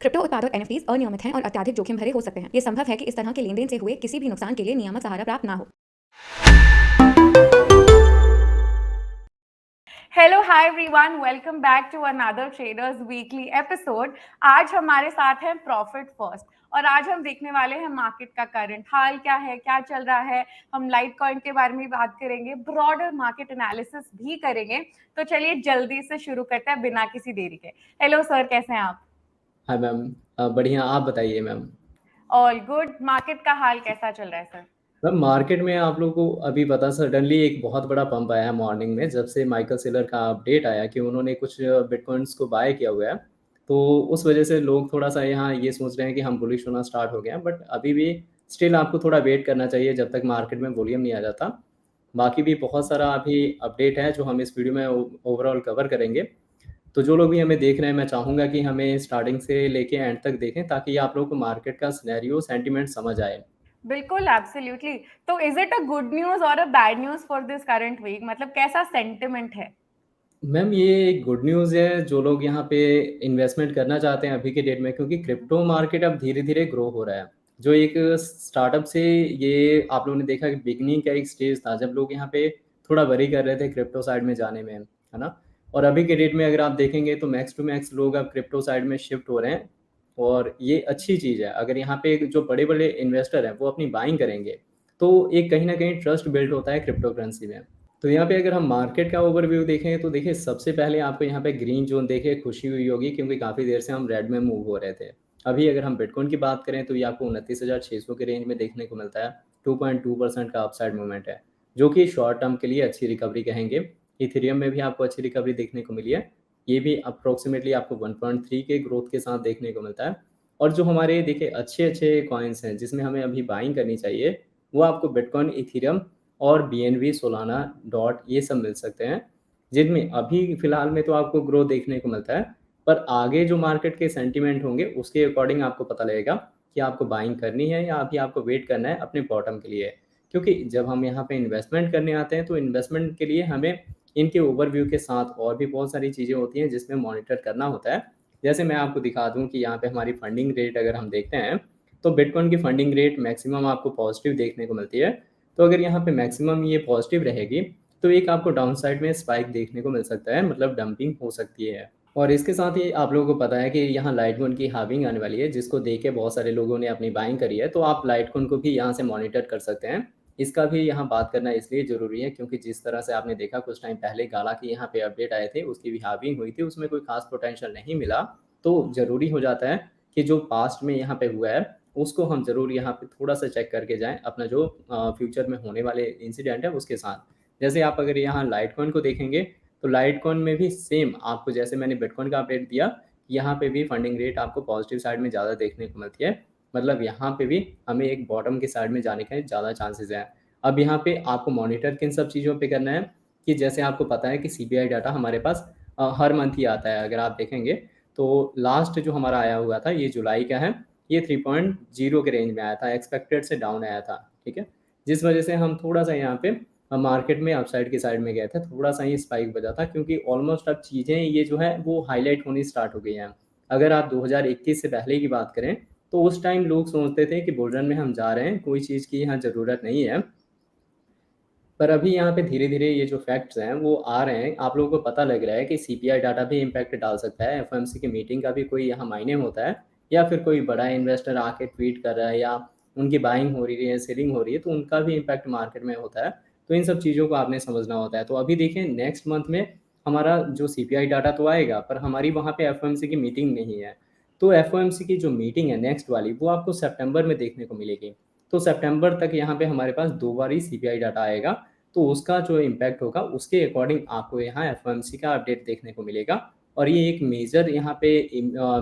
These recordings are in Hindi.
क्रिप्टो उत्पाद और एनएफटीज अनियमित हैं और अत्यधिक जोखिम भरे हो सकते हैं। ये संभव है कि इस तरह के लेनदेन से हुए किसी भी नुकसान के लिए नियामक सहारा प्राप्त ना हो। Hello hi everyone, welcome back to another traders weekly episode. आज हमारे साथ है प्रॉफिट फर्स्ट और आज हम देखने वाले हैं मार्केट का करंट हाल क्या है, क्या चल रहा है। हम लाइट कॉइन के बारे में बात करेंगे, ब्रॉडर मार्केट एनालिसिस भी करेंगे। तो चलिए जल्दी से शुरू करते हैं बिना किसी देरी के। हेलो सर, कैसे हैं आप? हाँ मैम, बढ़िया। आप बताइए मैम। All good. मार्केट का हाल कैसा चल रहा है सर? मैम, मार्केट में आप लोगों को अभी पता सडनली एक बहुत बड़ा पंप आया है मॉर्निंग में, जब से माइकल सेलर का अपडेट आया कि उन्होंने कुछ बिटकॉइंस को बाय किया हुआ है। तो उस वजह से लोग थोड़ा सा यहाँ ये सोच रहे हैं कि हम बुलिश होना स्टार्ट हो गए हैं, बट अभी भी स्टिल आपको थोड़ा वेट करना चाहिए जब तक मार्केट में वॉल्यूम नहीं आ जाता। बाकी भी बहुत सारा अभी अपडेट है जो हम इस वीडियो में ओवरऑल कवर करेंगे। तो जो लोग भी हमें देख रहे हैं, मैं चाहूँगा कि हमें स्टार्टिंग से लेके एंड तक देखें ताकि आप लोगों को मार्केट का सिनेरियो सेंटिमेंट समझ आए। बिल्कुल, एब्सोल्युटली। तो is it a good news और a bad news for this current week? मतलब कैसा सेंटिमेंट है? मैम, ये एक गुड न्यूज़ है जो लोग यहाँ पे इन्वेस्टमेंट करना चाहते हैं अभी के डेट में, क्योंकि क्रिप्टो मार्केट अब धीरे-धीरे ग्रो हो रहा है। जो एक स्टार्टअप से ये आप लोगों ने देखा कि बिगिनिंग का एक स्टेज था जब लोग यहाँ पे थोड़ा वरी कर रहे थे क्रिप्टो साइड में जाने में, है ना? और अभी के डेट में अगर आप देखेंगे तो मैक्स टू मैक्स लोग अब क्रिप्टो साइड में शिफ्ट हो रहे हैं और ये अच्छी चीज़ है। अगर यहाँ पे जो बड़े-बड़े इन्वेस्टर हैं वो अपनी बाइंग करेंगे, तो एक कहीं न कहीं ट्रस्ट बिल्ड होता है क्रिप्टो करेंसी में। तो यहाँ पे अगर हम मार्केट का ओवरव्यू देखें तो देखिए, सबसे पहले आपको यहाँ पे ग्रीन जोन देखे खुशी हुई होगी, क्योंकि काफ़ी देर से हम रेड में मूव हो रहे थे। अभी अगर हम बिटकॉइन की बात करें तो ये आपको 29,600 के रेंज में देखने को मिलता है। 2.2% का अपसाइड मूवमेंट है, जो कि शॉर्ट टर्म के लिए अच्छी रिकवरी कहेंगे। इथेरियम में भी आपको अच्छी रिकवरी देखने को मिली है। ये भी अप्रोक्सीमेटली आपको 1.3 के ग्रोथ के साथ देखने को मिलता है। और जो हमारे देखिए अच्छे कॉइन्स हैं जिसमें हमें अभी बाइंग करनी चाहिए, वो आपको बिटकॉइन, इथेरियम और बीएनबी, सोलाना, डॉट ये सब मिल सकते हैं, जिनमें अभी फ़िलहाल में तो आपको ग्रोथ देखने को मिलता है, पर आगे जो मार्केट के सेंटीमेंट होंगे उसके अकॉर्डिंग आपको पता लगेगा कि आपको बाइंग करनी है या अभी आपको वेट करना है अपने बॉटम के लिए। क्योंकि जब हम यहाँ पे इन्वेस्टमेंट करने आते हैं तो इन्वेस्टमेंट के लिए हमें इनके ओवरव्यू के साथ और भी बहुत सारी चीज़ें होती हैं जिसमें मॉनिटर करना होता है। जैसे मैं आपको दिखा दूँ कि यहाँ पे हमारी फंडिंग रेट अगर हम देखते हैं, तो बिटकॉइन की फंडिंग रेट मैक्सिमम आपको पॉजिटिव देखने को मिलती है। तो अगर यहाँ पे मैक्सिमम ये पॉजिटिव रहेगी, तो एक आपको डाउन साइड में स्पाइक देखने को मिल सकता है, मतलब डंपिंग हो सकती है। और इसके साथ ही आप लोगों को पता है कि यहाँ लाइटकॉइन की हाल्विंग आने वाली है, जिसको देख के बहुत सारे लोगों ने अपनी बाइंग करी है, तो आप लाइटकॉइन को भी यहाँ से मॉनिटर कर सकते हैं। इसका भी यहाँ बात करना इसलिए ज़रूरी है क्योंकि जिस तरह से आपने देखा कुछ टाइम पहले गाला की यहाँ पे अपडेट आए थे, उसकी भी हाल्विंग हुई थी, उसमें कोई खास पोटेंशियल नहीं मिला। तो ज़रूरी हो जाता है कि जो पास्ट में यहाँ पे हुआ है उसको हम ज़रूर यहाँ पे थोड़ा-सा चेक करके जाएँ, अपना जो फ्यूचर में होने वाले इंसिडेंट है उसके साथ। जैसे आप अगर यहाँ लाइटकॉइन को देखेंगे, तो लाइटकॉइन में भी सेम आपको जैसे मैंने बिटकॉइन का अपडेट दिया, यहाँ पे भी फंडिंग रेट आपको पॉजिटिव साइड में ज़्यादा देखने को मिलती है। मतलब यहाँ पे भी हमें एक बॉटम की साइड में जाने का ज़्यादा चांसेज़ हैं। अब यहाँ पे आपको मॉनिटर किन सब चीज़ों पे करना है कि जैसे आपको पता है कि सीपीआई डाटा हमारे पास हर मंथ ही आता है। अगर आप देखेंगे, तो लास्ट जो हमारा आया हुआ था ये जुलाई का है। ये 3.0 के रेंज में आया था, एक्सपेक्टेड से डाउन आया था, ठीक है? जिस वजह से हम थोड़ा-सा यहाँ पे मार्केट में अपसाइड की साइड में गए थे, थोड़ा-सा ये स्पाइक बजा था क्योंकि ऑलमोस्ट अब चीज़ें ये जो है वो हाइलाइट होनी स्टार्ट हो गई हैं। अगर आप 2021 से पहले की बात करें, तो उस टाइम लोग सोचते थे कि बुल रन में हम जा रहे हैं, कोई चीज़ की यहाँ ज़रूरत नहीं है। पर अभी यहाँ पे धीरे-धीरे ये जो फैक्ट्स हैं वो आ रहे हैं, आप लोगों को पता लग रहा है कि सीपीआई डाटा भी इम्पैक्ट डाल सकता है, एफओएमसी की मीटिंग का भी कोई यहाँ मायने होता है, या फिर कोई बड़ा इन्वेस्टर आके ट्वीट कर रहा है या उनकी बाइंग हो रही है, सेलिंग हो रही है, तो उनका भी इम्पैक्ट मार्केट में होता है। तो इन सब चीज़ों को आपने समझना होता है। तो अभी देखिए नेक्स्ट मंथ में हमारा जो सीपीआई डाटा तो आएगा, पर हमारी वहाँ पे एफओएमसी की मीटिंग नहीं है। तो एफओएमसी की जो मीटिंग है नेक्स्ट वाली, वो आपको सितंबर में देखने को मिलेगी। तो सितंबर तक यहाँ पे हमारे पास 2 बार ही सीपीआई डाटा आएगा, तो उसका जो इम्पैक्ट होगा उसके अकॉर्डिंग आपको यहाँ एफओएमसी का अपडेट देखने को मिलेगा। और ये एक मेजर यहाँ पे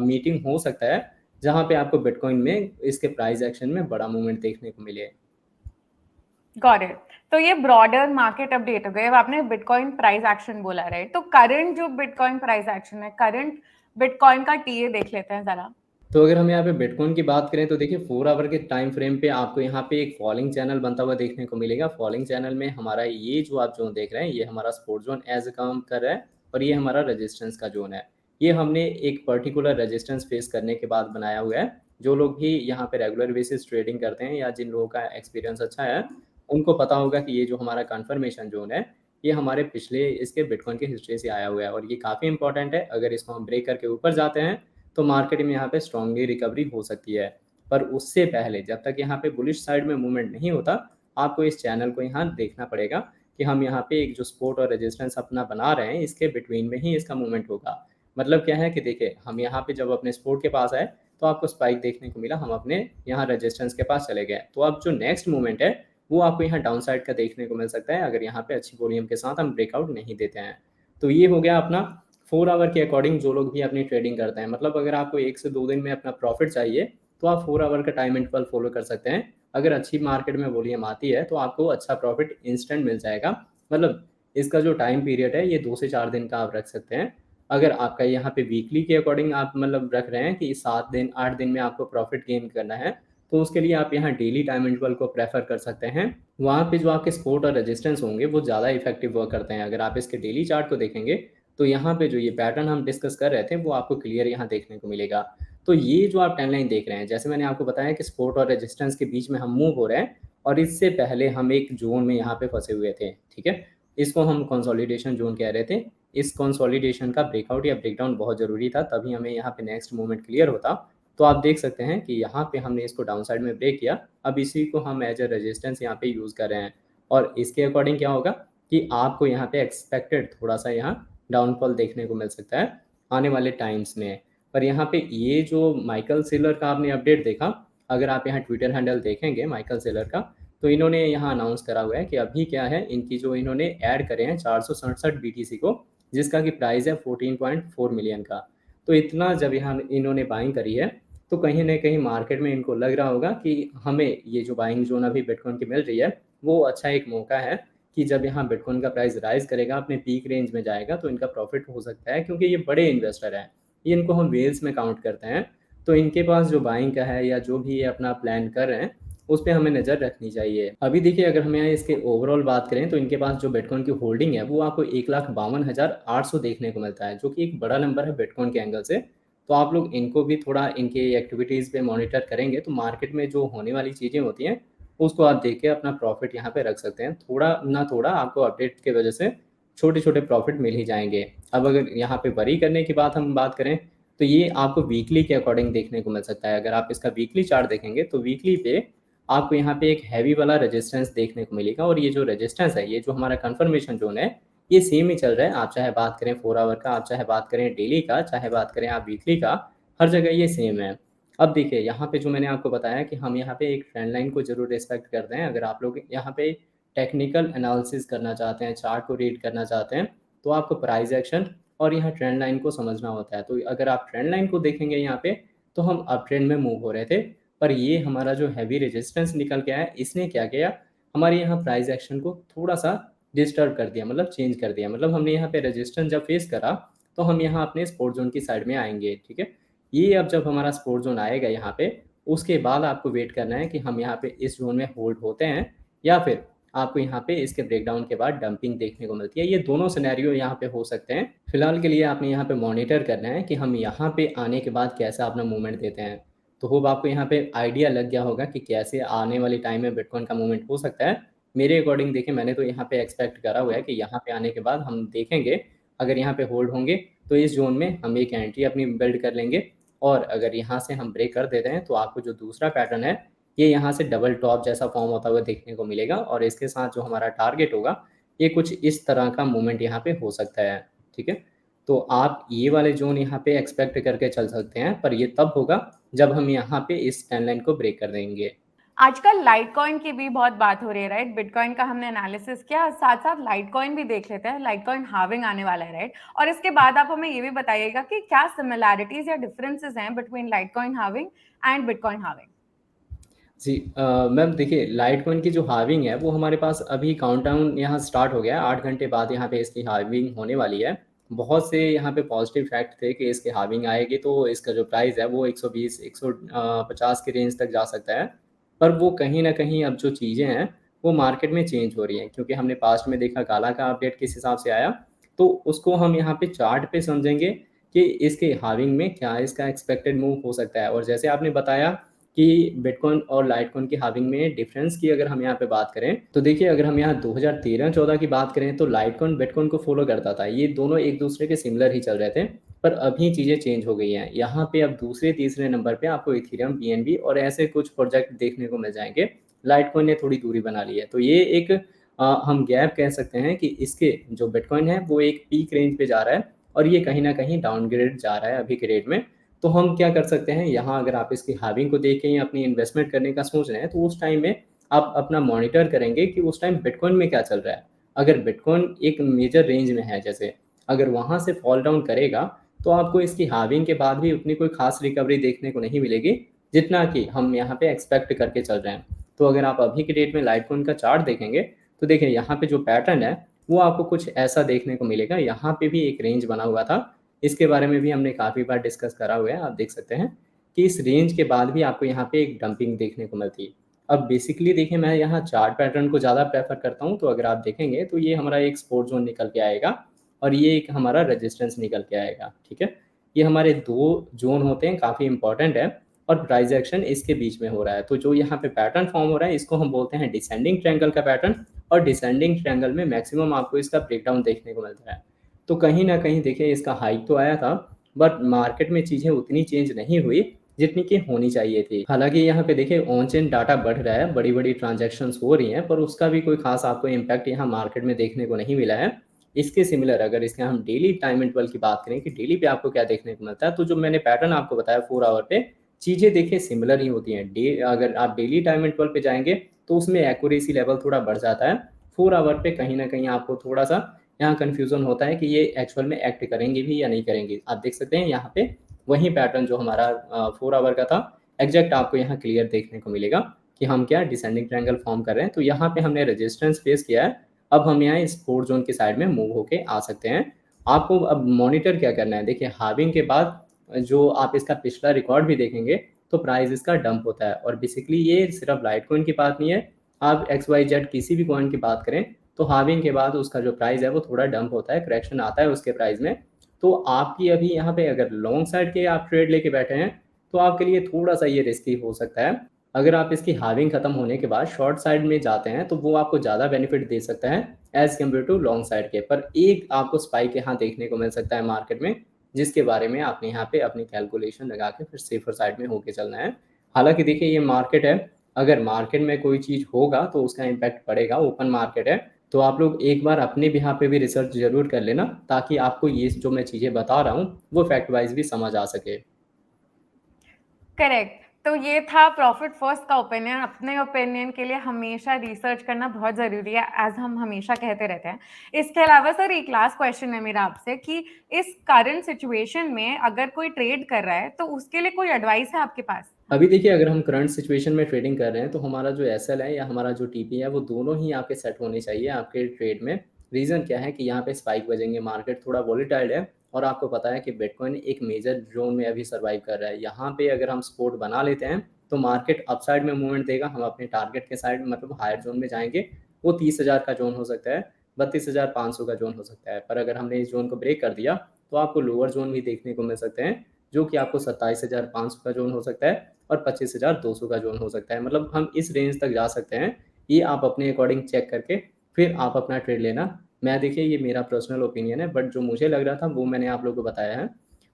मीटिंग हो सकता है जहाँ पे आपको बिटकॉइन में इसके प्राइस एक्शन में बड़ा मूवमेंट देखने को मिले। Got it. तो ये ब्रॉडर मार्केट अपडेट हो गए। अब आपने बिटकॉइन प्राइस एक्शन बोला, राइट? तो करंट जो बिटकॉइन प्राइस एक्शन है, करंट बिटकॉइन का टीए देख लेते हैं जरा। तो अगर हम यहाँ पे बिटकॉइन की बात करें तो देखिए 4 आवर के टाइम फ्रेम पे आपको यहाँ पे एक फॉलिंग चैनल बनता हुआ देखने को मिलेगा। फॉलिंग चैनल में हमारा ये जो आप जोन देख रहे हैं, ये हमारा सपोर्ट जोन एज काम कर रहा है और ये हमारा रेजिस्टेंस का जोन है। ये हमने एक पर्टिकुलर रेजिस्टेंस फेस करने के बाद बनाया हुआ है। जो लोग भी यहाँ पे रेगुलर बेसिस ट्रेडिंग करते हैं या जिन लोगों का एक्सपीरियंस अच्छा है, उनको पता होगा कि ये जो हमारा कन्फर्मेशन ज़ोन है, ये हमारे पिछले इसके बिटकॉइन की हिस्ट्री से आया हुआ है और ये काफ़ी इंपॉर्टेंट है। अगर इसको हम ब्रेक करके ऊपर जाते हैं, तो मार्केट में यहाँ पे स्ट्रांगली रिकवरी हो सकती है। पर उससे पहले जब तक यहाँ पे बुलिश साइड में मूवमेंट नहीं होता, आपको इस चैनल को यहाँ देखना पड़ेगा कि हम यहाँ पे एक जो सपोर्ट और रेजिस्टेंस अपना बना रहे हैं, इसके बिटवीन में ही इसका मूवमेंट होगा। मतलब क्या है कि देखिए, हम यहाँ पे जब अपने सपोर्ट के पास आए, तो आपको स्पाइक देखने को मिला, हम अपने यहाँ रेजिस्टेंस के पास चले गए। तो अब जो नेक्स्ट मूवमेंट है, वो आपको यहाँ डाउन साइड का देखने को मिल सकता है, अगर यहाँ पे अच्छी वॉल्यूम के साथ हम ब्रेकआउट नहीं देते हैं। तो ये हो गया अपना 4 आवर के अकॉर्डिंग जो लोग भी अपनी ट्रेडिंग करते हैं। मतलब अगर आपको 1 से 2 दिन में अपना प्रॉफिट चाहिए, तो आप 4 आवर का टाइम इंटरवल फॉलो कर सकते हैं। अगर अच्छी मार्केट में वॉल्यूम आती है, तो आपको अच्छा प्रॉफिट इंस्टेंट मिल जाएगा। मतलब इसका जो टाइम पीरियड है, ये 2 से 4 दिन का आप रख सकते हैं। अगर आपका यहाँ पे वीकली के अकॉर्डिंग आप मतलब रख रहे हैं कि 7 दिन, 8 दिन में आपको प्रॉफिट गेन करना है, तो उसके लिए आप यहाँ डेली टाइम इंटरवल को प्रेफर कर सकते हैं। वहाँ पे जो आपके सपोर्ट और रेजिस्टेंस होंगे, वो ज़्यादा इफेक्टिव वर्क करते हैं। अगर आप इसके डेली चार्ट को देखेंगे, तो यहाँ पे जो ये पैटर्न हम डिस्कस कर रहे थे, वो आपको क्लियर यहाँ देखने को मिलेगा। तो ये जो आप ट्रेंड लाइन देख रहे हैं, जैसे मैंने आपको बताया कि सपोर्ट और रेजिस्टेंस के बीच में हम मूव हो रहे हैं और इससे पहले हम एक ज़ोन में यहाँ पे फँसे हुए थे, ठीक है? इसको हम कंसोलिडेशन ज़ोन कह रहे थे। इस कंसोलिडेशन का ब्रेकआउट या ब्रेकडाउन बहुत ज़रूरी था, तभी हमें यहाँ पे नेक्स्ट मूवमेंट क्लियर होता। तो आप देख सकते हैं कि यहाँ पे हमने इसको डाउन साइड में ब्रेक किया। अब इसी को हम एज अ रेजिस्टेंस यहाँ पे यूज़ कर रहे हैं और इसके अकॉर्डिंग क्या होगा कि आपको यहाँ पे एक्सपेक्टेड थोड़ा-सा यहाँ डाउनफॉल देखने को मिल सकता है आने वाले टाइम्स में। पर यहाँ पे ये जो माइकल सेलर का आपने अपडेट देखा, अगर आप यहाँ ट्विटर हैंडल देखेंगे माइकल सेलर का, तो इन्होंने यहाँ अनाउंस करा हुआ है कि अभी क्या है, इनकी जो इन्होंने ऐड करे हैं 467 बीटीसी को, जिसका कि प्राइस है 14.4 मिलियन का। तो इतना जब यहाँ इन्होंने बाइंग करी है, तो कहीं न कहीं मार्केट में इनको लग रहा होगा कि हमें ये जो बाइंग ज़ोन अभी बिटकॉइन की मिल रही है, वो अच्छा एक मौका है कि जब यहाँ बिटकॉइन का प्राइस राइज़ करेगा, अपने पीक रेंज में जाएगा, तो इनका प्रॉफिट हो सकता है, क्योंकि ये बड़े इन्वेस्टर हैं। ये इनको हम व्हेल्स में काउंट करते हैं, तो इनके पास जो बाइंग का है या जो भी ये अपना प्लान कर रहे हैं, उस पे हमें नज़र रखनी चाहिए। अभी देखिए, अगर हम यहाँ इसके ओवरऑल बात करें, तो इनके पास जो बिटकॉइन की होल्डिंग है, वो आपको 1,52,800 देखने को मिलता है, जो कि एक बड़ा नंबर है बिटकॉइन के एंगल से। तो आप लोग इनको भी थोड़ा इनके एक्टिविटीज़ पे मॉनिटर करेंगे, तो मार्केट में जो होने वाली चीज़ें होती हैं, उसको आप देख के अपना प्रॉफिट यहाँ पे रख सकते हैं। थोड़ा ना थोड़ा आपको अपडेट की वजह से छोटे-छोटे प्रॉफिट मिल ही जाएँगे। अब अगर यहाँ पे वरी करने की बात करें, तो ये आपको वीकली के अकॉर्डिंग देखने को मिल सकता है। अगर आप इसका वीकली चार्ट देखेंगे, तो वीकली पे आपको यहाँ पे एक हैवी वाला रेजिस्टेंस देखने को मिलेगा और ये जो रेजिस्टेंस है, ये जो हमारा कन्फर्मेशन ज़ोन है, ये सेम ही चल रहा है। आप चाहे बात करें 4 आवर का, आप चाहे बात करें डेली का, चाहे बात करें आप वीकली का, हर जगह ये सेम है। अब देखिए, यहाँ पे जो मैंने आपको बताया कि हम यहाँ पे एक ट्रेंड लाइन को ज़रूर रिस्पेक्ट करते हैं। अगर आप लोग यहाँ पे टेक्निकल एनालिसिस करना चाहते हैं, चार्ट को रीड करना चाहते हैं, तो आपको प्राइस एक्शन और यहाँ ट्रेंड लाइन को समझना होता है। तो अगर आप ट्रेंड लाइन को देखेंगे यहाँ पे, तो हम अप ट्रेंड में मूव हो रहे थे, पर ये हमारा जो हैवी रेजिस्टेंस निकल के आया, इसने क्या किया, हमारे यहाँ प्राइस एक्शन को थोड़ा-सा डिस्टर्ब कर दिया, मतलब चेंज कर दिया। मतलब हमने यहाँ पे रेजिस्टेंस जब फेस करा, तो हम यहाँ अपने सपोर्ट ज़ोन की साइड में आएँगे, ठीक है? ये अब जब हमारा सपोर्ट ज़ोन आएगा यहाँ पे, उसके बाद आपको वेट करना है कि हम यहाँ पे इस ज़ोन में होल्ड होते हैं या फिर आपको यहाँ पे इसके ब्रेकडाउन के बाद डंपिंग देखने को मिलती है। ये दोनों सिनेरियो यहाँ पे हो सकते हैं। फिलहाल के लिए आपने यहाँ पे मॉनिटर करना है कि हम यहाँ पे आने के बाद कैसा अपना मूवमेंट देते हैं। तो होप आपको यहाँ पे आइडिया लग गया होगा कि कैसे आने वाली टाइम में बिटकॉइन का मूवमेंट हो सकता है। मेरे अकॉर्डिंग देखिए, मैंने तो यहाँ पे एक्सपेक्ट करा हुआ है कि यहाँ पे आने के बाद हम देखेंगे, अगर यहाँ पे होल्ड होंगे, तो इस ज़ोन में हम एक एंट्री अपनी बिल्ड कर लेंगे और अगर यहाँ से हम ब्रेक कर देते हैं, तो आपको जो दूसरा पैटर्न है, ये यहाँ से डबल टॉप जैसा फॉर्म होता हुआ देखने को मिलेगा और इसके साथ जो हमारा टारगेट होगा, ये कुछ इस तरह का मूवमेंट यहाँ पे हो सकता है, ठीक है? तो आप ये वाले ज़ोन यहाँ पे एक्सपेक्ट करके चल सकते हैं, पर ये तब होगा जब हम यहाँ पे इस ट्रेंड लाइन को ब्रेक कर देंगे। आजकल लाइटकॉइन की भी बहुत बात हो रही है, राइट? बिटकॉइन का हमने एनालिसिस किया, साथ साथ लाइटकॉइन भी देख लेते हैं। लाइटकॉइन हार्विंग आने वाला है, राइट? और इसके बाद आप हमें ये भी बताइएगा कि क्या सिमिलैरिटीज या डिफरेंसेस हैं between litecoin halving and bitcoin halving. जी मैम देखिए, लाइटकॉइन की जो हार्विंग है, वो हमारे पास अभी काउंटडाउन यहाँ स्टार्ट हो गया है। 8 घंटे बाद यहाँ पे इसकी हार्विंग होने वाली है। बहुत से यहाँ पे पॉजिटिव फैक्ट थे कि इसकी हार्विंग आएगी तो इसका जो प्राइस है वो 120 150 की रेंज तक जा सकता है। पर वो कहीं न कहीं अब जो चीज़ें हैं, वो मार्केट में चेंज हो रही हैं, क्योंकि हमने पास्ट में देखा गाला का अपडेट किस हिसाब से आया, तो उसको हम यहाँ पे चार्ट पे समझेंगे कि इसके हाल्विंग में क्या इसका एक्सपेक्टेड मूव हो सकता है। और जैसे आपने बताया कि बिटकॉइन और लाइटकॉइन की हाल्विंग में डिफरेंस की अगर हम यहाँ पे बात करें, तो देखिए अगर हम यहाँ 2013-14 की बात करें तो लाइटकॉइन बिटकॉइन को फॉलो करता था। ये दोनों एक दूसरे के सिमिलर ही चल रहे थे, पर अभी चीज़ें चेंज हो गई हैं। यहाँ पे अब दूसरे तीसरे नंबर पे आपको इथेरियम, बीएनबी और ऐसे कुछ प्रोजेक्ट देखने को मिल जाएंगे। लाइटकॉइन ने थोड़ी दूरी बना ली है, तो ये एक हम गैप कह सकते हैं कि इसके जो बिटकॉइन है वो एक पीक रेंज पे जा रहा है और ये कहीं ना कहीं डाउनग्रेड जा रहा है अभी के रेट में। तो हम क्या कर सकते हैं, यहाँ अगर आप इसकी हाल्विंग को देख के ही अपनी इन्वेस्टमेंट करने का सोच रहे हैं, तो उस टाइम में आप अपना मॉनिटर करेंगे कि उस टाइम बिटकॉइन में क्या चल रहा है। अगर बिटकॉइन एक मेजर रेंज में है, जैसे अगर वहाँ से फॉल डाउन करेगा, तो आपको इसकी हाल्विंग के बाद भी उतनी कोई खास रिकवरी देखने को नहीं मिलेगी जितना कि हम यहाँ पे एक्सपेक्ट करके चल रहे हैं। तो अगर आप अभी के डेट में लाइटकॉइन का चार्ट देखेंगे, तो देखिए यहाँ पे जो पैटर्न है वो आपको कुछ ऐसा देखने को मिलेगा। यहाँ पे भी एक रेंज बना हुआ था, इसके बारे में भी हमने काफ़ी बार डिस्कस करा हुआ है। आप देख सकते हैं कि इस रेंज के बाद भी आपको यहाँ पे एक डंपिंग देखने को मिलती है। अब बेसिकली देखिए मैं यहाँ चार्ट पैटर्न को ज़्यादा प्रेफर करता हूँ, तो अगर आप देखेंगे तो ये हमारा एक सपोर्ट जोन निकल के आएगा और ये एक हमारा रेजिस्टेंस निकल के आएगा, ठीक है। ये हमारे दो जोन होते हैं, काफ़ी इंपॉर्टेंट है और प्राइस एक्शन इसके बीच में हो रहा है। तो जो यहाँ पे पैटर्न फॉर्म हो रहा है इसको हम बोलते हैं डिसेंडिंग ट्रायंगल का पैटर्न, और डिसेंडिंग ट्रायंगल में मैक्सिमम आपको इसका ब्रेकडाउन देखने को मिलता है। तो कहीं न कहीं देखिए इसका हाइक तो आया था, बट मार्केट में चीज़ें उतनी चेंज नहीं हुई जितनी कि होनी चाहिए थी। हालाँकि यहाँ पे देखिए ऑन चेन डाटा बढ़ रहा है, बड़ी-बड़ी ट्रांज़ैक्शंस हो रही हैं, पर उसका भी कोई ख़ास आपको इम्पैक्ट यहाँ मार्केट में देखने को नहीं मिला है। इसके सिमिलर अगर इसके हम डेली टाइम इंटरवल की बात करें कि डेली पे आपको क्या देखने को मिलता है, तो जो मैंने पैटर्न आपको बताया 4 आवर पे, चीज़ें देखिए सिमिलर ही होती हैं। अगर आप डेली टाइम इंटरवल पे जाएँगे, तो उसमें एक्यूरेसी लेवल थोड़ा बढ़ जाता है। 4 आवर पे कहीं न कहीं आपको थोड़ा-सा यहाँ कन्फ्यूज़न होता है कि ये एक्चुअल में एक्ट करेंगे भी या नहीं करेंगे। आप देख सकते हैं यहाँ पे वही पैटर्न जो हमारा 4 आवर का था, एग्ज़ैक्ट आपको यहाँ क्लियर देखने को मिलेगा कि हम क्या डिसेंडिंग ट्रायंगल फॉर्म कर रहे हैं। तो यहाँ पे हमने रेजिस्टेंस फेस किया है, अब हम यहाँ इस सपोर्ट ज़ोन की साइड में मूव होके आ सकते हैं। आपको अब मॉनिटर क्या करना है, देखिए हाल्विंग के बाद जो आप इसका पिछला रिकॉर्ड भी देखेंगे, तो प्राइस इसका डंप होता है। और बेसिकली ये सिर्फ लाइटकॉइन की बात नहीं है, आप XYZ किसी भी कॉइन की बात करें, तो हाल्विंग के बाद उसका जो प्राइस है वो थोड़ा डंप होता है, करेक्शन आता है उसके प्राइस में। तो आपकी अभी यहाँ पे अगर लॉन्ग साइड के आप ट्रेड लेके बैठे हैं, तो आपके लिए थोड़ा-सा ये रिस्की हो सकता है। अगर आप इसकी हाल्विंग खत्म होने के बाद शॉर्ट साइड में जाते हैं, तो वो आपको ज़्यादा बेनिफिट दे सकता है as compare to long side के। पर एक आपको स्पाइक यहाँ देखने को मिल सकता है मार्केट में, जिसके बारे में आपने यहाँ पे अपनी कैलकुलेशन लगा के फिर सेफर साइड में होके चलना है। हालाँकि देखिए ये मार्केट है, अगर मार्केट में कोई चीज़ होगा तो उसका इम्पैक्ट पड़ेगा, ओपन मार्केट है। तो आप लोग एक बार अपने बिहाफ़ पे भी रिसर्च ज़रूर कर लेना, ताकि आपको ये जो मैं चीज़ें बता रहा हूँ, वो फैक्ट वाइज़ भी समझ आ सके। करेक्ट। तो ये था प्रॉफिट फर्स्ट का ओपिनियन। अपने ओपिनियन के लिए हमेशा रिसर्च करना बहुत ज़रूरी है, एज़ हम हमेशा कहते रहते हैं। इसके अलावा सर एक लास्ट क्वेश्चन है मेरा आपसे कि इस करंट सिचुएशन में अगर कोई ट्रेड कर रहा है, तो उसके लिए कोई एडवाइस है आपके पास? अभी देखिए अगर हम करंट सिचुएशन में ट्रेडिंग कर रहे हैं, तो हमारा जो एसएल है या हमारा जो टीपी है, वो दोनों ही आपके सेट होने चाहिए आपके ट्रेड में। रीज़न क्या है कि यहाँ पे स्पाइक बजेंगे, मार्केट थोड़ा वोलेटाइल है और आपको पता है कि बिटकॉइन एक मेजर जोन में अभी सर्वाइव कर रहा है। यहाँ पे अगर हम सपोर्ट बना लेते हैं, तो मार्केट अपसाइड में मूवमेंट देगा, हम अपने टारगेट के साइड मतलब हायर जोन में जाएँगे। वो 30,000 का जोन हो सकता है, 32,500 का जोन हो सकता है। पर अगर हमने इस जोन को ब्रेक कर दिया, तो आपको लोअर जोन भी देखने को मिल सकते हैं, जो कि आपको 27,500 का जोन हो सकता है और 25,200 का जोन हो सकता है। मतलब हम इस रेंज तक जा सकते हैं। ये आप अपने अकॉर्डिंग चेक करके फिर आप अपना ट्रेड लेना। मैं देखिए ये मेरा पर्सनल ओपिनियन है, बट जो मुझे लग रहा था वो मैंने आप लोगों को बताया है।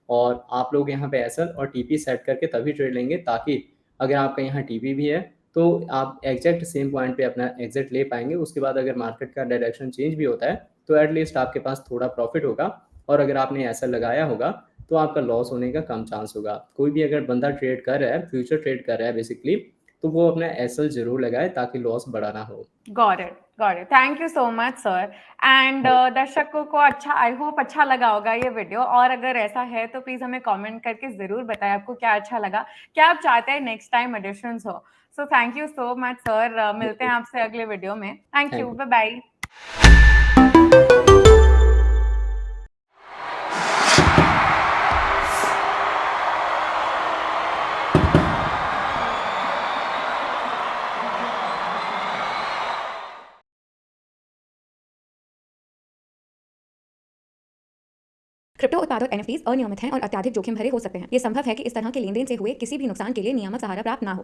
और आप लोग यहाँ पे एसएल और टीपी सेट करके तभी ट्रेड लेंगे, ताकि अगर आपका यहाँ टीपी भी है, तो आप एग्जैक्ट सेम पॉइंट पे अपना एग्जिट ले पाएँगे। उसके बाद अगर मार्केट का डायरेक्शन चेंज भी होता है, तो एट लीस्ट आपके पास थोड़ा प्रॉफिट होगा। और अगर आपने एसएल लगाया होगा, तो आपका लॉस होने का कम चांस होगा। कोई भी अगर बंदा ट्रेड कर रहा है, फ्यूचर ट्रेड कर रहा है बेसिकली, तो वो अपना एसएल ज़रूर लगाए ताकि लॉस बड़ा ना हो। Got it, got it. Thank you so much sir. And दर्शकों को अच्छा, आई होप अच्छा लगा होगा ये वीडियो, और अगर ऐसा है तो प्लीज़ हमें कमेंट करके ज़रूर बताएं आपको क्या अच्छा लगा, क्या आप चाहते हैं नेक्स्ट टाइम एडिशंस हो। So thank you so much sir. मिलते हैं आपसे अगले वीडियो में। Thank you, thank bye you. Bye. Crypto उत्पाद और एनएफटीज अनियमित हैं और अत्यधिक जोखिम भरे हो सकते हैं। ये संभव है कि इस तरह के लेनदेन से हुए किसी भी नुकसान के लिए नियामक सहारा प्राप्त ना हो।